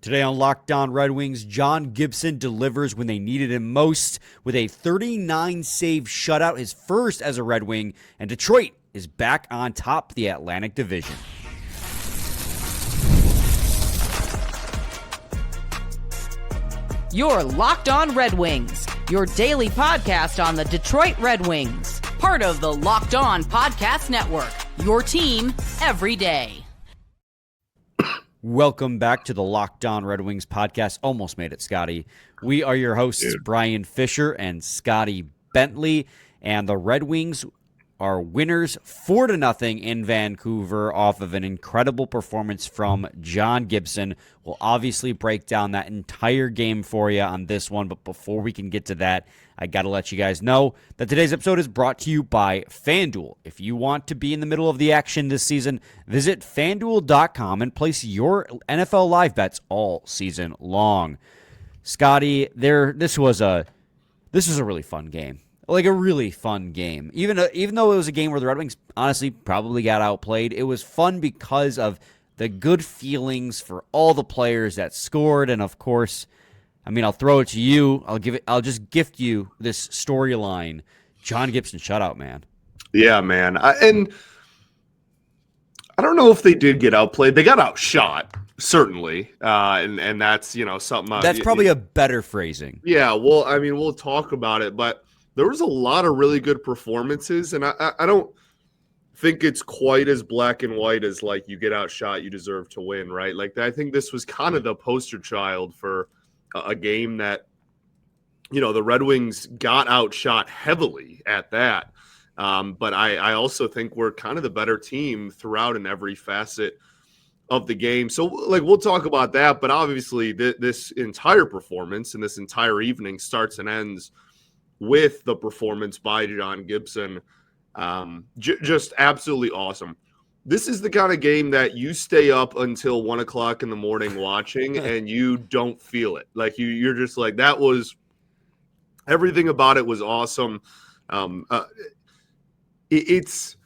Today on Locked On Red Wings, John Gibson delivers when they needed him most with a 39-save shutout, his first as a Red Wing, and Detroit is back on top of the Atlantic Division. You're Locked On Red Wings, your daily podcast on the Detroit Red Wings, part of the Locked On Podcast Network, your team every day. Welcome back to the Locked On Red Wings podcast. Almost made it, Scotty. We are your hosts, Brian Fisher and Scotty Bentley, and the Red Wings are winners 4-0 in Vancouver off of an incredible performance from John Gibson. We'll obviously break down that entire game for you on this one, but before we can get to that, I got to let you guys know that today's episode is brought to you by FanDuel. If you want to be in the middle of the action this season, visit FanDuel.com and place your NFL live bets all season long. Scotty, this was a really fun game. Like a really fun game. Even though it was a game where the Red Wings honestly probably got outplayed, it was fun because of the good feelings for all the players that scored. And of course, I mean, I'll throw it to you. I'll just gift you this storyline. John Gibson shutout, man. Yeah, man. I don't know if they did get outplayed. They got outshot, certainly. And that's, something. That's probably a better phrasing. Yeah, well, I mean, we'll talk about it, but there was a lot of really good performances, and I don't think it's quite as black and white as, like, you get outshot, you deserve to win, right? Like, I think this was kind of the poster child for a game that, the Red Wings got outshot heavily at that. But I also think we're kind of the better team throughout in every facet of the game. So, like, we'll talk about that, but obviously this entire performance and this entire evening starts and ends with the performance by John Gibson. Just absolutely awesome. This is the kind of game that you stay up until 1 o'clock in the morning watching and you don't feel it. Like you're just like, that was everything about it was awesome. It's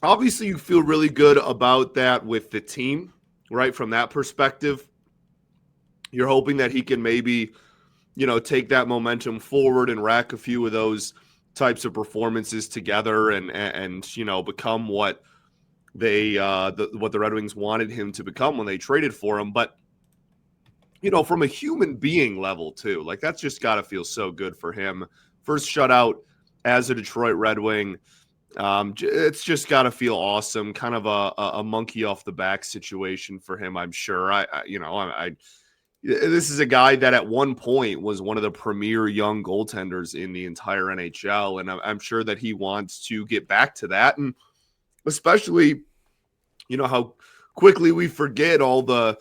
obviously you feel really good about that with the team, right? From that perspective, you're hoping that he can maybe, take that momentum forward and rack a few of those types of performances together and become what what the Red Wings wanted him to become when they traded for him. But, from a human being level too, like that's just got to feel so good for him. First shutout as a Detroit Red Wing. It's just got to feel awesome. Kind of a monkey off the back situation for him, I'm sure. This is a guy that at one point was one of the premier young goaltenders in the entire NHL, and I'm sure that he wants to get back to that. And especially, how quickly we forget all the,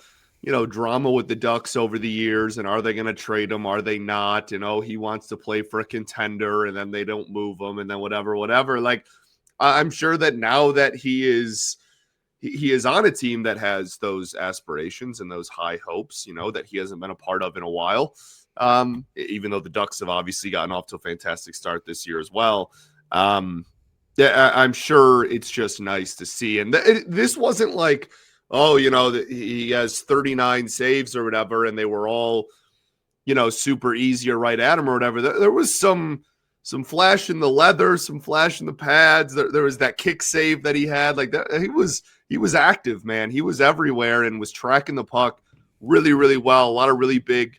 drama with the Ducks over the years, and are they going to trade him? Are they not? He wants to play for a contender, and then they don't move him, and then whatever. Like, I'm sure that now that he is on a team that has those aspirations and those high hopes, that he hasn't been a part of in a while. Even though the Ducks have obviously gotten off to a fantastic start this year as well. I'm sure it's just nice to see. And this wasn't like, he has 39 saves or whatever, and they were all, super easy or right at him or whatever. There was some flash in the leather, some flash in the pads. There was that kick save that he had. Like that, he was active, man. He was everywhere and was tracking the puck really, really well. A lot of really big,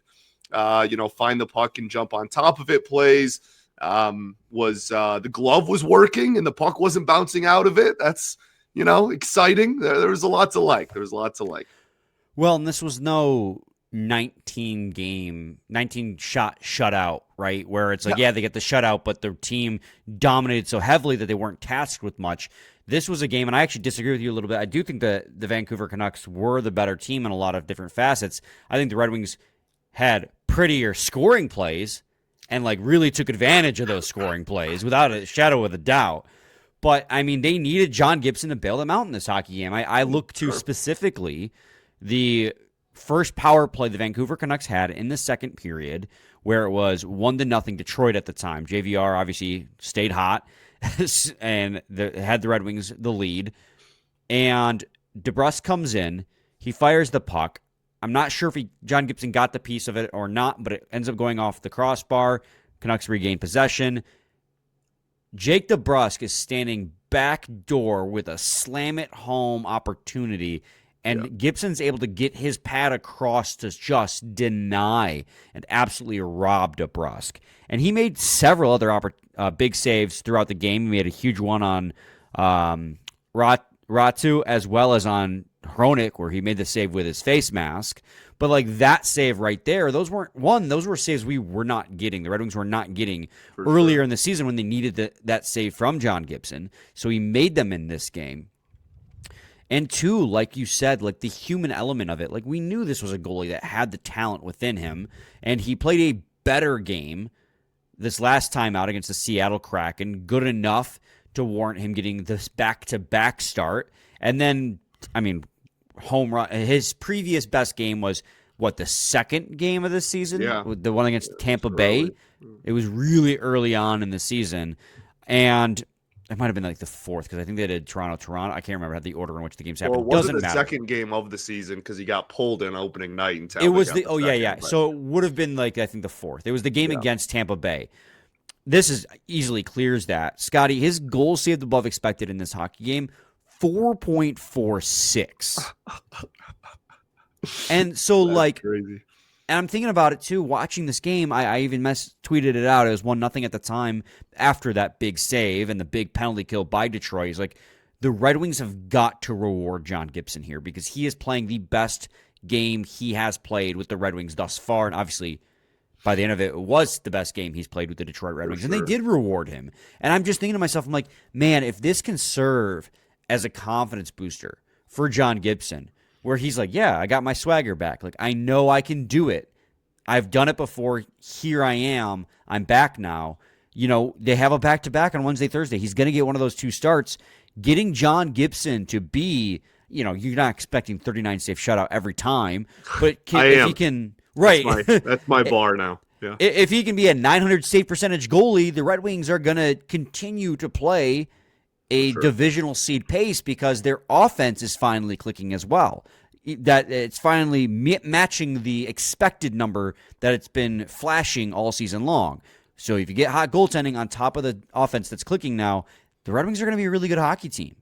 find the puck and jump on top of it plays. The glove was working and the puck wasn't bouncing out of it. That's, exciting. There was a lot to like. Well, and this was no 19 shot shutout, right? Where it's like, yeah, they get the shutout, but their team dominated so heavily that they weren't tasked with much. This was a game, and I actually disagree with you a little bit. I do think that the Vancouver Canucks were the better team in a lot of different facets. I think the Red Wings had prettier scoring plays and really took advantage of those scoring plays without a shadow of a doubt. But, I mean, they needed John Gibson to bail them out in this hockey game. I look to specifically the first power play the Vancouver Canucks had in the second period, where it was 1-0 Detroit at the time. JVR obviously stayed hot and had the Red Wings the lead. And DeBrusk comes in. He fires the puck. I'm not sure if John Gibson got the piece of it or not, but it ends up going off the crossbar. Canucks regain possession. Jake DeBrusk is standing backdoor with a slam-it-home opportunity, and Gibson's able to get his pad across to just deny and absolutely rob DeBrusk. And he made several other big saves throughout the game. He made a huge one on Ratu as well as on Hronik, where he made the save with his face mask. But like that save right there, those were saves we were not getting. The Red Wings were not getting earlier in the season when they needed that save from John Gibson. So he made them in this game. And two, like you said, like the human element of it, like we knew this was a goalie that had the talent within him, and he played a better game this last time out against the Seattle Kraken, good enough to warrant him getting this back-to-back start. And then, I mean, home run. His previous best game was, the second game of the season? Yeah. The one against Tampa Bay. It was really early on in the season. And it might have been like the fourth, because I think they did Toronto. I can't remember the order in which the games happened. Or was it the second game of the season because he got pulled in opening night? And it was So it would have been like, I think, the fourth. It was the game against Tampa Bay. This is easily clears that. Scotty, his goal saved above expected in this hockey game, 4.46. And so, that's crazy. And I'm thinking about it too, watching this game. I even tweeted it out. It was 1-0 at the time after that big save and the big penalty kill by Detroit. He's like, the Red Wings have got to reward John Gibson here because he is playing the best game he has played with the Red Wings thus far. And obviously, by the end of it, it was the best game he's played with the Detroit Red Wings. And they did reward him. And I'm just thinking to myself, I'm like, man, if this can serve as a confidence booster for John Gibson, where he's like, yeah, I got my swagger back. Like, I know I can do it. I've done it before. Here I am. I'm back now. You know, they have a back-to-back on Wednesday, Thursday. He's going to get one of those two starts. Getting John Gibson to be, you know, you're not expecting 39 save shutout every time, but if he can, right? That's my bar now. Yeah. If he can be a 900 save percentage goalie, the Red Wings are going to continue to play a divisional seed pace because their offense is finally clicking as well. That it's finally matching the expected number that it's been flashing all season long. So if you get hot goaltending on top of the offense that's clicking now, the Red Wings are going to be a really good hockey team.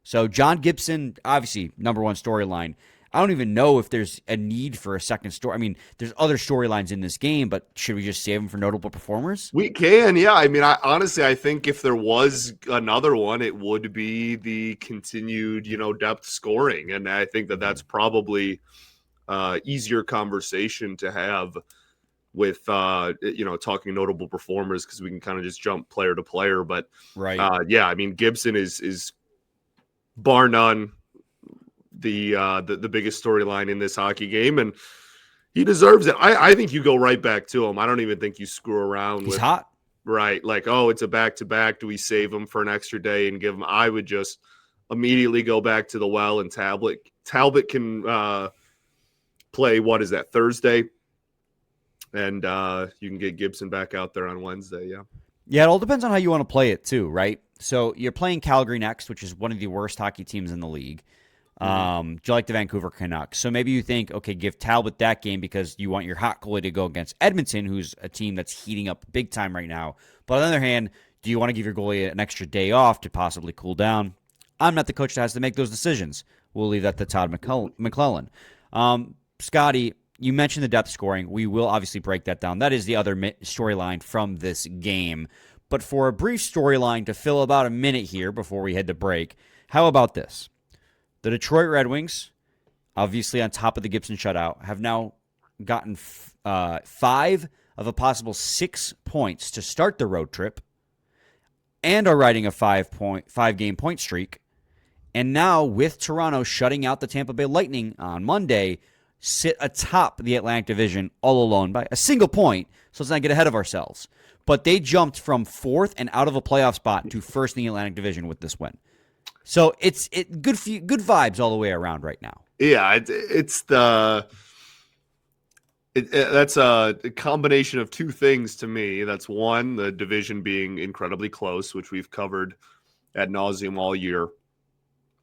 So John Gibson, obviously, number one storyline. I don't even know if there's a need for a second story. I mean, there's other storylines in this game, but should we just save them for notable performers? We can, yeah. I mean, honestly, I think if there was another one, it would be the continued, depth scoring. And I think that that's probably easier conversation to have with, talking notable performers because we can kind of just jump player to player. But, yeah, I mean, Gibson is bar none the biggest storyline in this hockey game, and he deserves it. I think you go right back to him. I don't even think you screw around. He's hot. Right. Like, oh, it's a back-to-back. Do we save him for an extra day and give him? I would just immediately go back to the well and Talbot. Talbot can play, what is that, Thursday? And you can get Gibson back out there on Wednesday, yeah. Yeah, it all depends on how you want to play it too, right? So you're playing Calgary next, which is one of the worst hockey teams in the league. Do you like the Vancouver Canucks? So maybe you think, okay, give Talbot that game because you want your hot goalie to go against Edmonton, who's a team that's heating up big time right now. But on the other hand, do you want to give your goalie an extra day off to possibly cool down? I'm not the coach that has to make those decisions. We'll leave that to Todd McClellan. Scotty, you mentioned the depth scoring. We will obviously break that down. That is the other storyline from this game. But for a brief storyline to fill about a minute here before we head to break, how about this? The Detroit Red Wings, obviously on top of the Gibson shutout, have now gotten 5 of a possible 6 points to start the road trip and are riding a 5-game point streak. And now, with Toronto shutting out the Tampa Bay Lightning on Monday, sit atop the Atlantic Division all alone by a single point, so let's not get ahead of ourselves. But they jumped from 4th and out of a playoff spot to 1st in the Atlantic Division with this win. So it's good vibes all the way around right now. Yeah, that's a combination of two things to me. That's one, the division being incredibly close, which we've covered ad nauseum all year,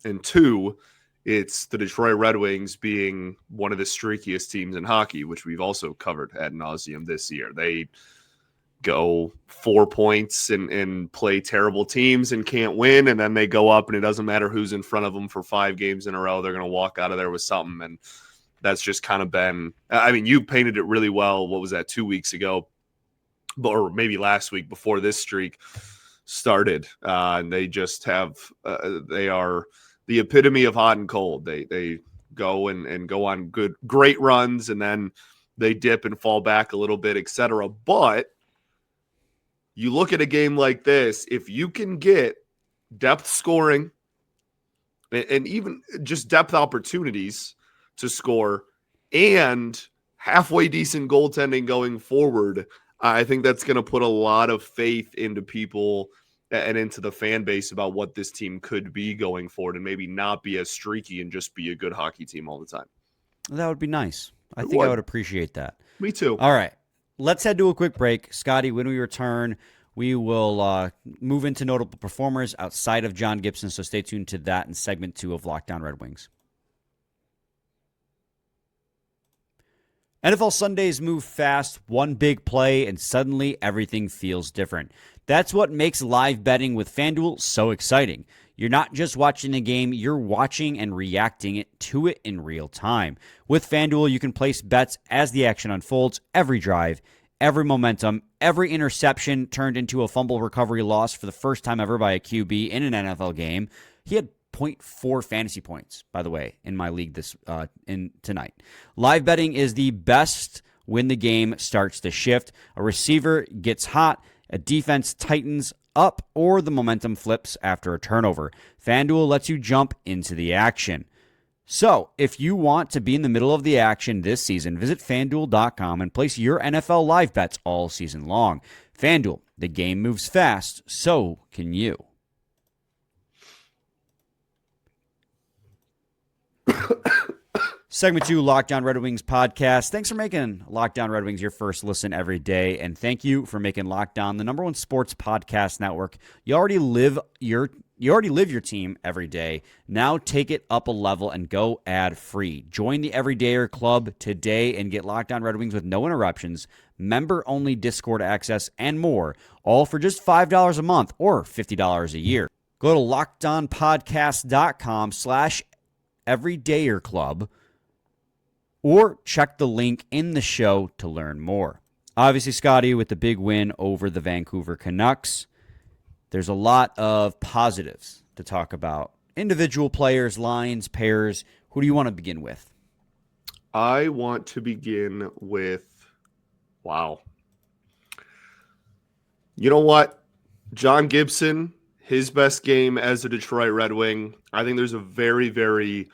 and two, It's the Detroit Red Wings being one of the streakiest teams in hockey, which we've also covered ad nauseum this year. They go 4 points and play terrible teams and can't win, and then they go up, and it doesn't matter who's in front of them for 5 games in a row. They're going to walk out of there with something, and that's just kind of been – I mean, you painted it really well. What was that, 2 weeks ago? Or maybe last week before this streak started. And they just have they are the epitome of hot and cold. They go and go on great runs, and then they dip and fall back a little bit, etc. But you look at a game like this, if you can get depth scoring and even just depth opportunities to score and halfway decent goaltending going forward, I think that's going to put a lot of faith into people and into the fan base about what this team could be going forward, and maybe not be as streaky and just be a good hockey team all the time. That would be nice. I think I would appreciate that. Me too. All right. Let's head to a quick break. Scotty, when we return, we will move into notable performers outside of John Gibson, so stay tuned to that in segment 2 of Locked On Red Wings. NFL Sundays move fast, one big play, and suddenly everything feels different. That's what makes live betting with FanDuel so exciting. You're not just watching a game, you're watching and reacting to it in real time. With FanDuel, you can place bets as the action unfolds, every drive, every momentum, every interception turned into a fumble recovery loss for the first time ever by a QB in an NFL game. He had 0.4 fantasy points, by the way, in my league tonight. Live betting is the best when the game starts to shift. A receiver gets hot, a defense tightens up, or the momentum flips after a turnover. FanDuel lets you jump into the action. So, if you want to be in the middle of the action this season, visit FanDuel.com and place your NFL live bets all season long. FanDuel, the game moves fast, so can you. Segment 2, Locked On Red Wings podcast. Thanks for making Locked On Red Wings your first listen every day, and thank you for making Locked On the #1 sports podcast network. You already live your team every day. Now take it up a level and go ad-free. Join the Everydayer Club today and get Locked On Red Wings with no interruptions, member-only Discord access, and more, all for just $5 a month or $50 a year. Go to LockedOnPodcast.com/Everydayer Club or check the link in the show to learn more. Obviously, Scotty, with the big win over the Vancouver Canucks, there's a lot of positives to talk about. Individual players, lines, pairs. Who do you want to begin with? I want to begin with, wow. You know what? John Gibson, his best game as a Detroit Red Wing. I think there's a very, very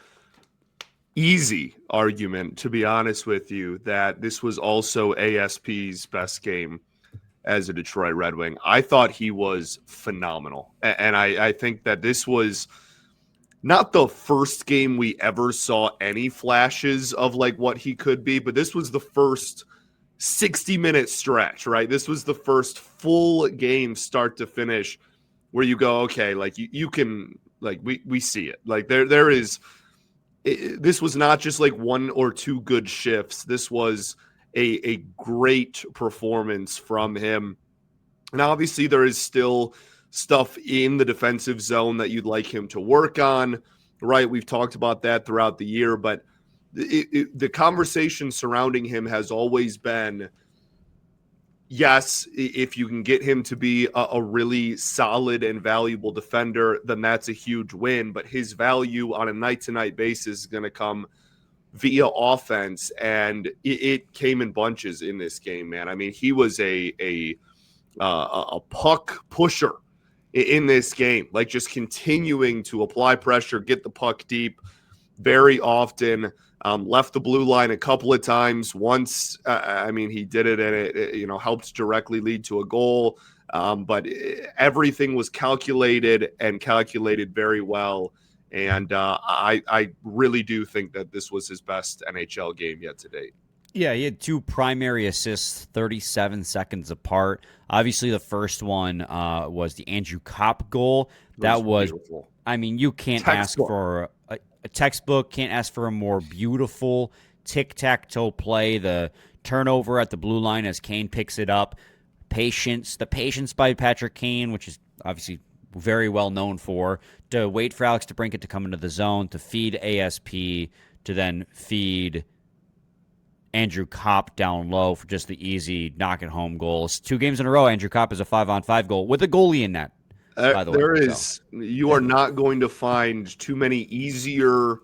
easy argument, to be honest with you, that this was also ASP's best game as a Detroit Red Wing. I thought he was phenomenal. And I think that this was not the first game we ever saw any flashes of like what he could be, but this was the first 60-minute stretch, right? This was the first full game start to finish where you go, okay, like you can, like we see it. Like there is, this was not just like 1 or 2 good shifts. This was a great performance from him. And obviously there is still stuff in the defensive zone that you'd like him to work on, right? We've talked about that throughout the year, but the conversation surrounding him has always been, yes, if you can get him to be a really solid and valuable defender, then that's a huge win. But his value on a night-to-night basis is going to come via offense, and it came in bunches in this game, man. I mean, he was a puck pusher in this game, like just continuing to apply pressure, get the puck deep very often. Left the blue line a couple of times. Once, I mean, he did it, and it helped directly lead to a goal. But everything was calculated very well. And I really do think that this was his best NHL game yet to date. Yeah, he had 2 primary assists, 37 seconds apart. Obviously, the first one was the Andrew Copp goal. That was beautiful. I mean, you can't ask for a textbook. Can't ask for a more beautiful tic-tac-toe play. The turnover at the blue line as Kane picks it up. The patience by Patrick Kane, which is obviously very well known for, to wait for Alex DeBrincat to come into the zone, to feed ASP, to then feed Andrew Copp down low for just the easy knock-it-home goals. 2 games in a row, Andrew Copp is a 5-on-5 goal with a goalie in net, by the way. You are not going to find too many easier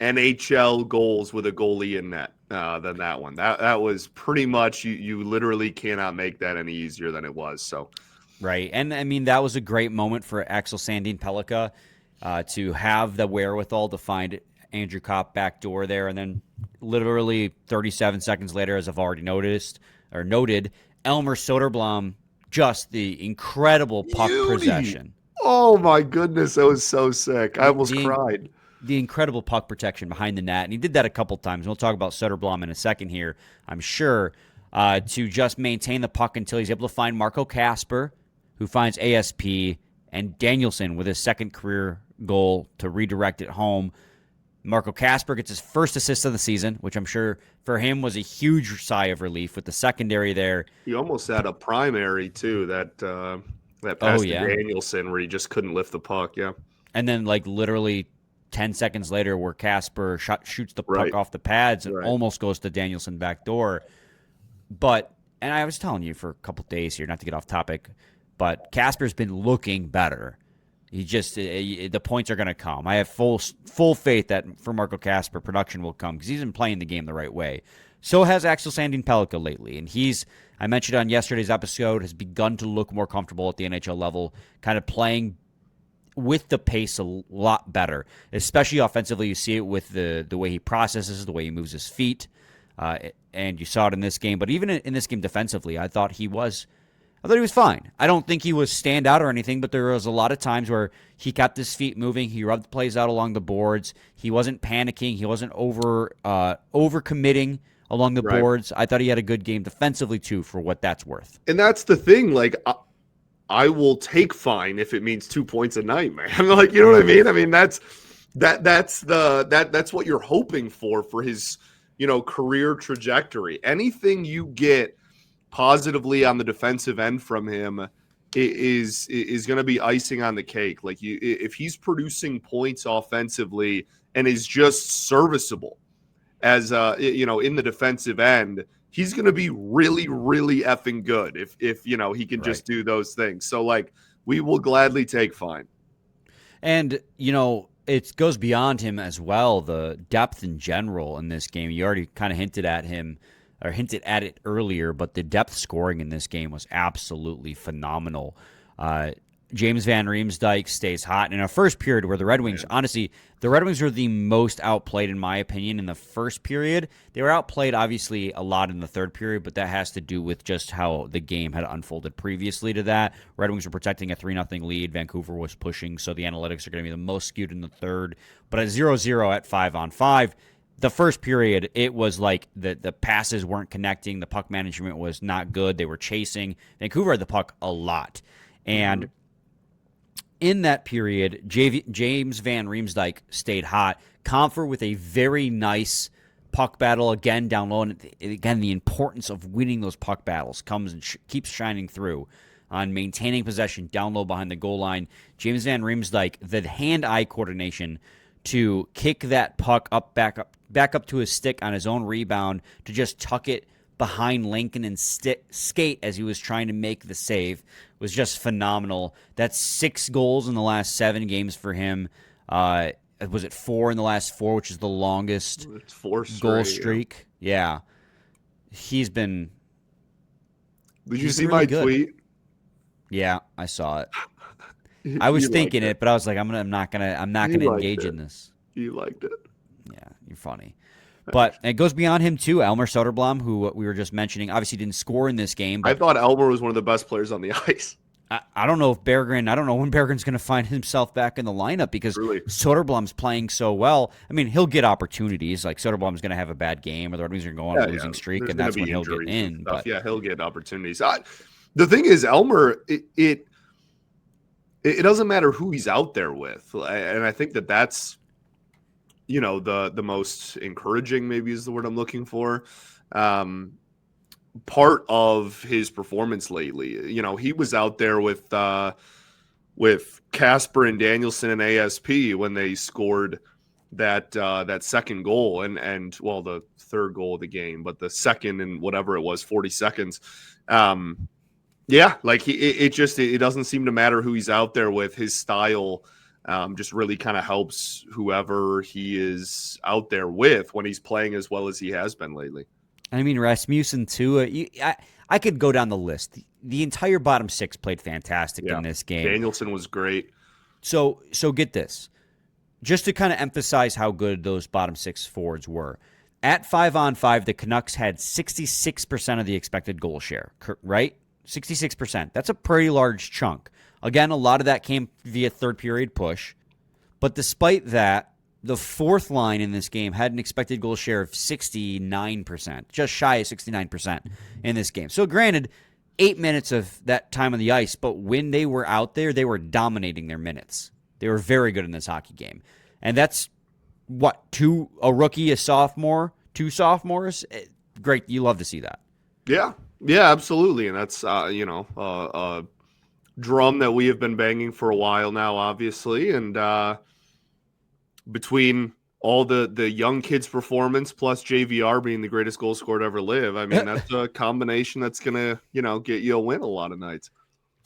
NHL goals with a goalie in net than that one. That was pretty much, you literally cannot make that any easier than it was. So. Right, and I mean, that was a great moment for Axel Sandin Pellikka to have the wherewithal to find Andrew Copp backdoor there, and then literally 37 seconds later, as I've already noted, Elmer Soderblom, just the incredible puck possession. Oh my goodness, that was so sick. I almost cried. The incredible puck protection behind the net, and he did that a couple times. We'll talk about Soderblom in a second here, I'm sure, to just maintain the puck until he's able to find Marco Kasper, who finds ASP, and Danielson with his second career goal to redirect it home. Marco Kasper gets his first assist of the season, which I'm sure for him was a huge sigh of relief with the secondary there. He almost had a primary, too, that pass to Danielson where he just couldn't lift the puck, yeah. And then, literally 10 seconds later where Kasper shoots the puck off the pads and almost goes to Danielson back door. But, and I was telling you for a couple days here, not to get off topic, but Kasper's been looking better. He just, the points are going to come. I have full faith that for Marco Kasper, production will come because he's been playing the game the right way. So has Axel Sandin Pellikka lately. And I mentioned on yesterday's episode, has begun to look more comfortable at the NHL level, kind of playing with the pace a lot better, especially offensively. You see it with the way he processes, the way he moves his feet, and you saw it in this game. But even in this game defensively, I thought he was fine. I don't think he was standout or anything, but there was a lot of times where he kept his feet moving. He rubbed plays out along the boards. He wasn't panicking. He wasn't over-committing along the boards. I thought he had a good game defensively, too, for what that's worth. And that's the thing. I will take fine if it means 2 points a night, man. You know what I mean? I mean, that's what you're hoping for his, career trajectory. Anything you get positively on the defensive end from him is going to be icing on the cake. If he's producing points offensively and is just serviceable as in the defensive end, he's going to be really, really effing good if he can just do those things. So we will gladly take fine. And it goes beyond him as well. The depth in general in this game, you already kind of hinted at it earlier, but the depth scoring in this game was absolutely phenomenal. James Van Riemsdyk stays hot. In a first period where the Red Wings, honestly, the Red Wings were the most outplayed, in my opinion, in the first period. They were outplayed, obviously, a lot in the third period, but that has to do with just how the game had unfolded previously to that. Red Wings were protecting a 3-0 lead. Vancouver was pushing, so the analytics are going to be the most skewed in the third. But at 0-0 at 5-on-5, the first period, it was like the passes weren't connecting. The puck management was not good. They were chasing. Vancouver had the puck a lot. And in that period, James Van Riemsdyk stayed hot. Comfer with a very nice puck battle again down low. And again, the importance of winning those puck battles comes and keeps shining through on maintaining possession down low behind the goal line. James Van Riemsdyk, the hand-eye coordination to kick that puck back up to his stick on his own rebound, to just tuck it behind Lincoln and skate as he was trying to make the save, was just phenomenal. That's 6 goals in the last 7 games for him. Was it 4 in the last 4, which is the longest goal streak? Yeah. He's been... Did you see my tweet? Yeah, I saw it. I was thinking it, but I was like, I'm not gonna engage in this. You liked it. Yeah, you're funny. But it goes beyond him too. Elmer Soderblom, who we were just mentioning, obviously didn't score in this game. But I thought Elmer was one of the best players on the ice. I don't know when Berggren's going to find himself back in the lineup, because Soderblom's playing so well. I mean, he'll get opportunities. Like, Soderblom's going to have a bad game, or the Red Wings are going to go on a losing streak, and that's when he'll get in. But he'll get opportunities. The thing is, Elmer, it doesn't matter who he's out there with, and I think that's the most encouraging, maybe is the word I'm looking for, part of his performance lately. He was out there with Casper and Danielson and ASP when they scored that second goal and the third goal of the game, but the second in whatever it was, 40 seconds. Like it doesn't seem to matter who he's out there with. His style just really kind of helps whoever he is out there with when he's playing as well as he has been lately. I mean, Rasmussen too. I could go down the list. The entire bottom six played fantastic in this game. Danielson was great. So get this. Just to kind of emphasize how good those bottom six forwards were. At 5-on-5, the Canucks had 66% of the expected goal share, right? 66%. That's a pretty large chunk. Again, a lot of that came via third period push. But despite that, the fourth line in this game had an expected goal share of 69%, just shy of 69% in this game. So granted, 8 minutes of that time on the ice, but when they were out there, they were dominating their minutes. They were very good in this hockey game. And that's, a rookie, a sophomore, two sophomores? Great. You love to see that. Yeah, absolutely. And that's, a drum that we have been banging for a while now, obviously. And between all the young kids' performance plus JVR being the greatest goal scorer to ever live, I mean, that's a combination that's going to, get you a win a lot of nights.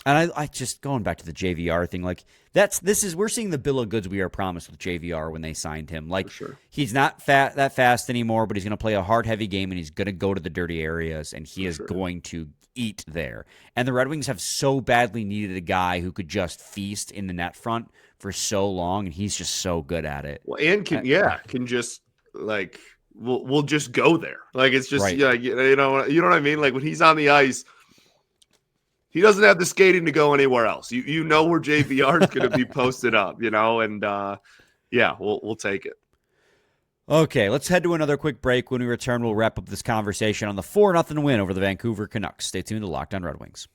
And I just going back to the JVR thing, like we're seeing the bill of goods we are promised with JVR when they signed him. Like, sure. He's not that fast anymore, but he's going to play a hard, heavy game, and he's going to go to the dirty areas, and he is going to eat there. And the Red Wings have so badly needed a guy who could just feast in the net front for so long, and he's just so good at it. Well, and can just like we'll just go there. Like it's just right. you know what I mean. Like when he's on the ice. He doesn't have the skating to go anywhere else. You know where JVR is going to be posted up, and we'll take it. Okay, let's head to another quick break. When we return, we'll wrap up this conversation on the 4-0 win over the Vancouver Canucks. Stay tuned to Locked On Red Wings.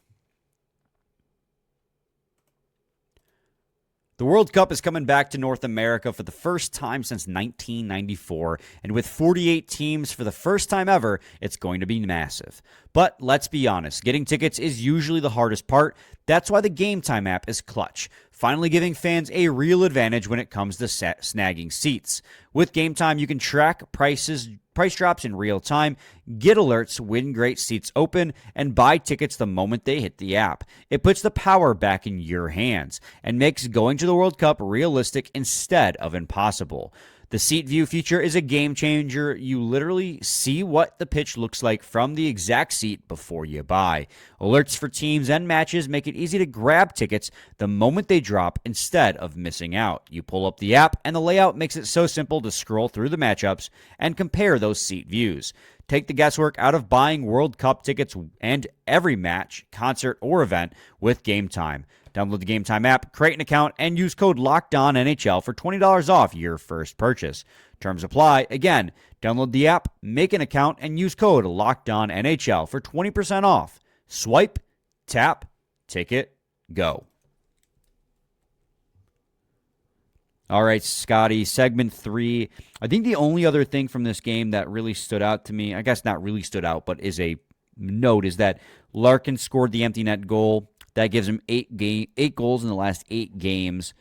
The World Cup is coming back to North America for the first time since 1994, and with 48 teams for the first time ever, it's going to be massive. But let's be honest, getting tickets is usually the hardest part. That's why the Game Time app is clutch, finally giving fans a real advantage when it comes to snagging seats. With Game Time, you can track price drops in real time, get alerts when great seats open, and buy tickets the moment they hit the app. It puts the power back in your hands and makes going to the World Cup realistic instead of impossible. The Seat View feature is a game changer. You literally see what the pitch looks like from the exact seat before you buy. Alerts for teams and matches make it easy to grab tickets the moment they drop instead of missing out. You pull up the app, and the layout makes it so simple to scroll through the matchups and compare those seat views. Take the guesswork out of buying World Cup tickets and every match, concert, or event with Game Time. Download the Game Time app, create an account, and use code LOCKEDONNHL for $20 off your first purchase. Terms apply. Again, download the app, make an account, and use code LOCKEDONNHL for 20% off. Swipe, tap, ticket, go. All right, Scotty, segment 3. I think the only other thing from this game that really stood out to me, I guess not really stood out, but is a note, is that Larkin scored the empty net goal. That gives him 8 goals in the last 8 games,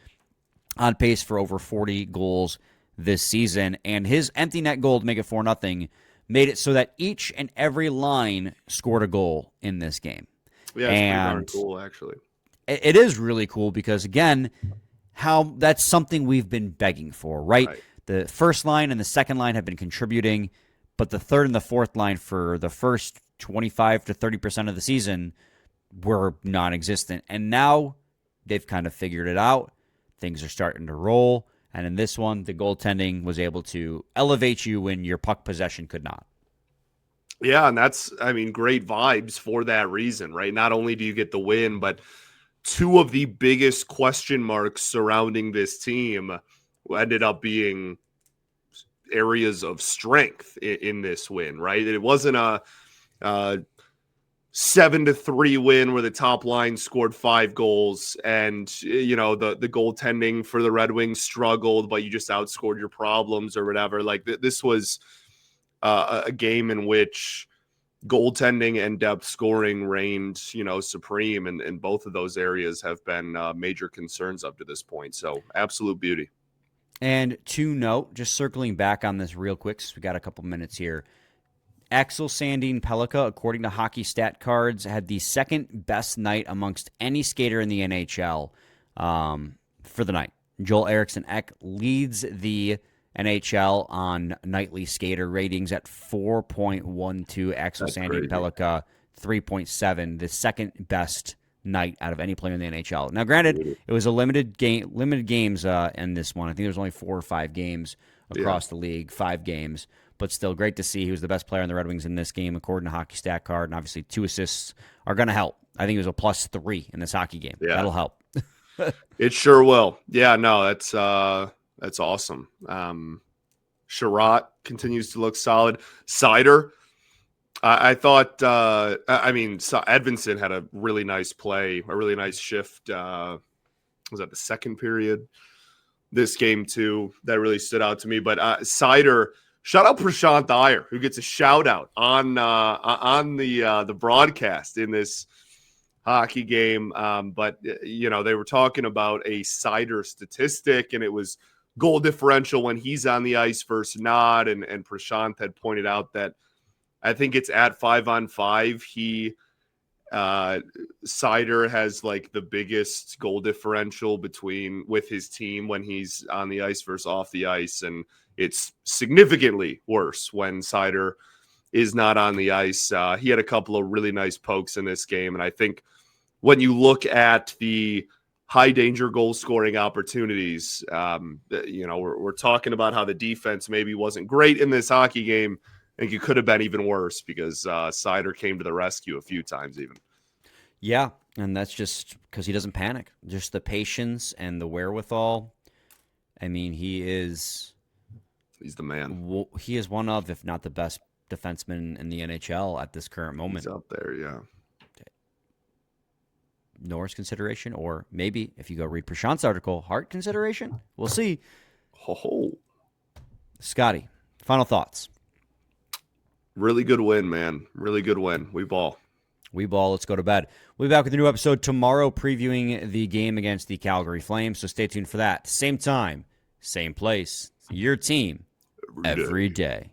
on pace for over 40 goals this season. And his empty net goal to make it 4-0 made it so that each and every line scored a goal in this game. Yeah, it's pretty darn cool, actually. It is really cool because, again, that's something we've been begging for, right? The first line and the second line have been contributing, but the third and the fourth line for the first 25 to 30% of the season were non-existent. And now they've kind of figured it out. Things are starting to roll. And in this one, the goaltending was able to elevate you when your puck possession could not. Yeah, and that's, great vibes for that reason, right? Not only do you get the win, but two of the biggest question marks surrounding this team ended up being areas of strength in this win, right? It wasn't 7-3 win where the top line scored 5 goals, and the goaltending for the Red Wings struggled, but you just outscored your problems or whatever. Like this was a game in which goaltending and depth scoring reigned, supreme, and both of those areas have been major concerns up to this point. So absolute beauty. And to note, just circling back on this real quick, since we got a couple minutes here, Axel Sandin Pellikka, according to Hockey Stat Cards, had the second best night amongst any skater in the NHL for the night. Joel Eriksson Ek leads the NHL on nightly skater ratings at 4.12. Axel Sandin Pellikka 3.7, the second best night out of any player in the NHL. Now, granted, it was a limited games in this one. I think there was only 4 or 5 games across the league, 5 games. But still, great to see he was the best player in the Red Wings in this game, according to Hockey Stat Card. And obviously, 2 assists are going to help. I think it was a +3 in this hockey game. Yeah. That'll help. It sure will. Yeah, no, that's awesome. Sherratt continues to look solid. Seider, I thought, Edvinsson had a really nice play, a really nice shift. Was that the second period? This game, too, that really stood out to me. But Seider, shout out Prashant Iyer, who gets a shout out on the broadcast in this hockey game. But they were talking about a Seider statistic, and it was goal differential when he's on the ice versus not. And Prashant had pointed out that I think it's at 5-on-5. Seider has like the biggest goal differential with his team when he's on the ice versus off the ice, and it's significantly worse when Seider is not on the ice. He had a couple of really nice pokes in this game, and I think when you look at the high danger goal scoring opportunities, we're talking about how the defense maybe wasn't great in this hockey game. I think it could have been even worse because Seider came to the rescue a few times even. Yeah, and that's just because he doesn't panic. Just the patience and the wherewithal. I mean, he's the man. He is one of, if not the best defenseman in the NHL at this current moment. He's up there, yeah. Norris consideration, or maybe if you go read Prashant's article, Hart consideration. We'll see. Oh, Scotty, final thoughts. Really good win, man. Really good win. We ball. Let's go to bed. We'll be back with a new episode tomorrow previewing the game against the Calgary Flames, so stay tuned for that. Same time, same place. Your team every day.